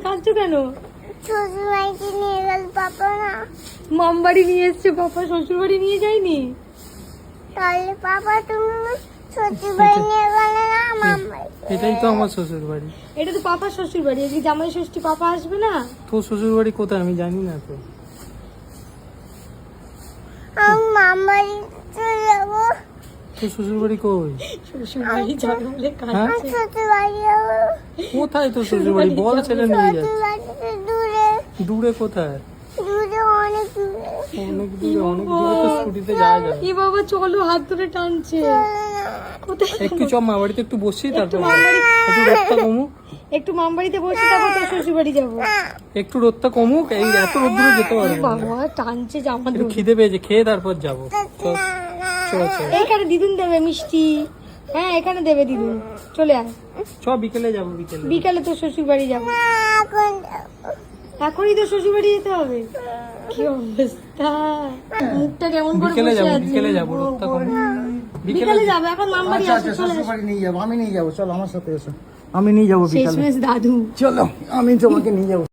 কাঁদছো কেন? শ্বশুর বাড়িতে নিয়ে গেল পাপা না, মাম বাড়ি নিয়ে এসছে, পাপা শ্বশুর বাড়ি নিয়ে যায়নি। তাহলে পাপা তুমি শ্বশুর বাড়ি নিয়ে গেলে না মামা? এটাই তো আমার শ্বশুর বাড়ি। এটা তো পাপার শ্বশুর বাড়ি, আজকে জামাই ষষ্ঠী, পাপা আসবে না? তোর শ্বশুর বাড়ি কোথায় আমি জানি না তো। আমি মামা বাড়ি চলে যাবো। তোর শ্বশুর বাড়ি কই? শ্বশুর বাড়ি যাবে বলে হ্যাঁ? আমি শ্বশুর বাড়ি যাবো। কোথায় তোর শ্বশুর বাড়ি? বল ছেলে নিয়ে শ্বশুর যাচ্ছে। বাড়িতে দূরে, দূরে কোথায়? দূরে অনেক দূরে। অনেক দূরে, অনেক দূরে তো স্কুটিতে যাওয়া যায়। কি বাবা, চলো, হাত ধরে টানছে। কোথায়? একটু চ মা বাড়িতে একটু বসছি, তারপর মাম বাড়ি, একটু রোদটা কমুক, একটু মাম বাড়িতে বসে তারপর তোর শ্বশুর বাড়ি যাবো। একটু রোদটা কমুক, এই এত রোদ্দুরে যেতে পারবো না। বাবা টানছে জামা একটু ধরে। খিদে পেয়েছে, খেয়ে তারপর যাবো। চল চল চল এইখানে দিদুন দেবে মিষ্টি। হ্যাঁ এখানে দেবে দিদুন, চলে আয়। চ, বিকেলে যাবো, বিকেলে। বিকালে তোর শ্বশুর বাড়ি যাবো। এখন যাবো। এখনই তো শ্বশুর বাড়ি যেতে হবে। কি অবস্থা, মুখটা কেমন করে বিকেলে বসে যাবো, আছে। বিকেলে যাবো, রোদটা কমুক। বিকালে যাবো, এখন মাম বাড়ি আচ্ছা আসো, আচ্ছা, চলে শ্বশুর আসো। বাড়ি নিয়ে যাবো, আমি নিয়ে যাবো, চলো আমার সাথে এসো, আমি নিয়ে যাবো বিকালে। শেষমেশ দাদু। চলো আমি তোমাকে নিয়ে যাবো।